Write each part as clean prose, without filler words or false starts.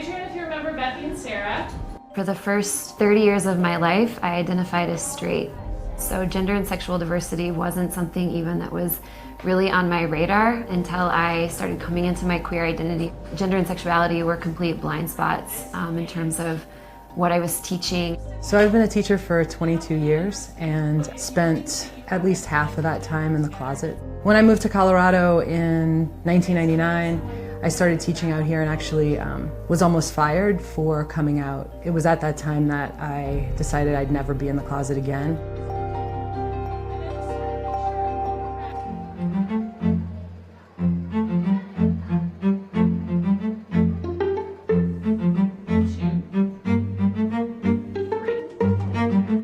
Raise your hand if you remember Bethy and Sara. For the first 30 years of my life, I identified as straight. So gender and sexual diversity wasn't something even that was really on my radar until I started coming into my queer identity. Gender and sexuality were complete blind spots in terms of what I was teaching. So I've been a teacher for 22 years and spent at least half of that time in the closet. When I moved to Colorado in 1999, I started teaching out here and actually was almost fired for coming out. It was at that time that I decided I'd never be in the closet again.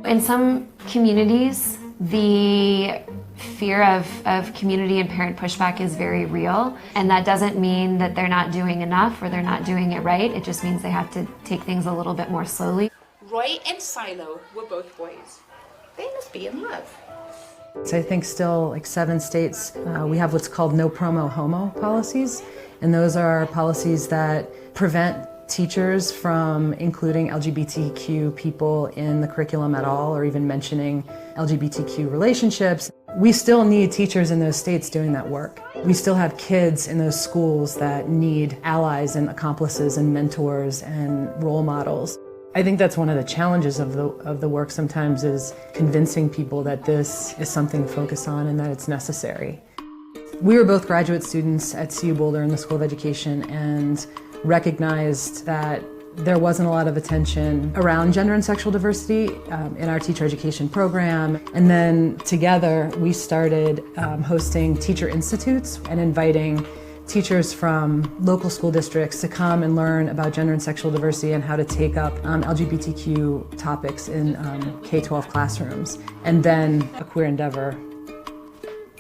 In some communities, the fear of community and parent pushback is very real, and that doesn't mean that they're not doing enough or they're not doing it right. It just means they have to take things a little bit more slowly. Roy and Silo were both boys. They must be in love. So I think still like 7 states, we have what's called no promo homo policies, and those are policies that prevent teachers from including LGBTQ people in the curriculum at all, or even mentioning LGBTQ relationships. We still need teachers in those states doing that work. We still have kids in those schools that need allies and accomplices and mentors and role models. I think that's one of the challenges of the work sometimes, is convincing people that this is something to focus on and that it's necessary. We were both graduate students at CU Boulder in the School of Education and recognized that there wasn't a lot of attention around gender and sexual diversity in our teacher education program. And then together we started hosting teacher institutes and inviting teachers from local school districts to come and learn about gender and sexual diversity and how to take up LGBTQ topics in K-12 classrooms. And then a queer endeavor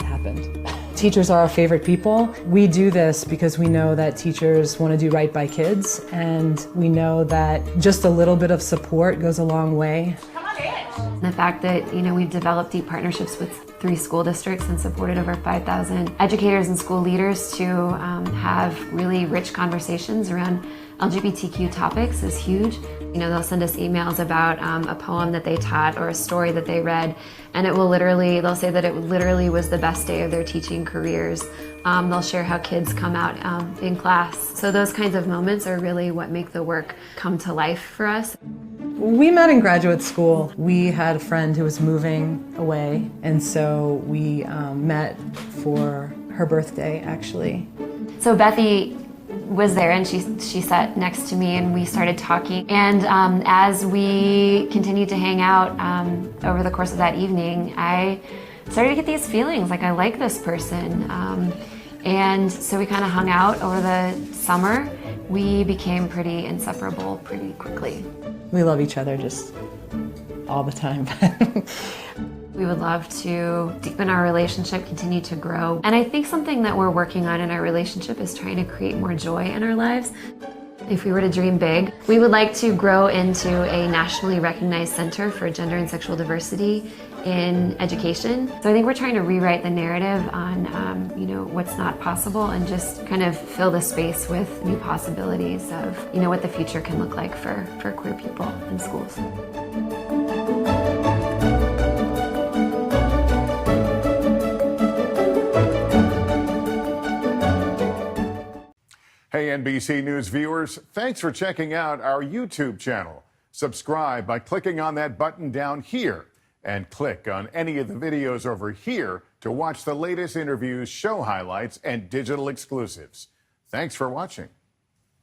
happened. Teachers are our favorite people. We do this because we know that teachers want to do right by kids, and we know that just a little bit of support goes a long way. Come on in. The fact that, we've developed deep partnerships with 3 school districts and supported over 5,000 educators and school leaders to have really rich conversations around LGBTQ topics is huge. They'll send us emails about a poem that they taught or a story that they read, and they'll say that it literally was the best day of their teaching careers. They'll share how kids come out in class. So those kinds of moments are really what make the work come to life for us. We met in graduate school. We had a friend who was moving away, and so we met for her birthday, actually. So Bethy was there, and she sat next to me, and we started talking. And as we continued to hang out over the course of that evening, I started to get these feelings like I like this person. And so we kind of hung out over the summer. We became pretty inseparable pretty quickly. We love each other just all the time. We would love to deepen our relationship, continue to grow. And I think something that we're working on in our relationship is trying to create more joy in our lives. If we were to dream big, we would like to grow into a nationally recognized center for gender and sexual diversity in education. So I think we're trying to rewrite the narrative on what's not possible, and just kind of fill the space with new possibilities of what the future can look like for queer people in schools. Hey, NBC News viewers, thanks for checking out our YouTube channel. Subscribe by clicking on that button down here, and click on any of the videos over here to watch the latest interviews, show highlights, and digital exclusives. Thanks for watching.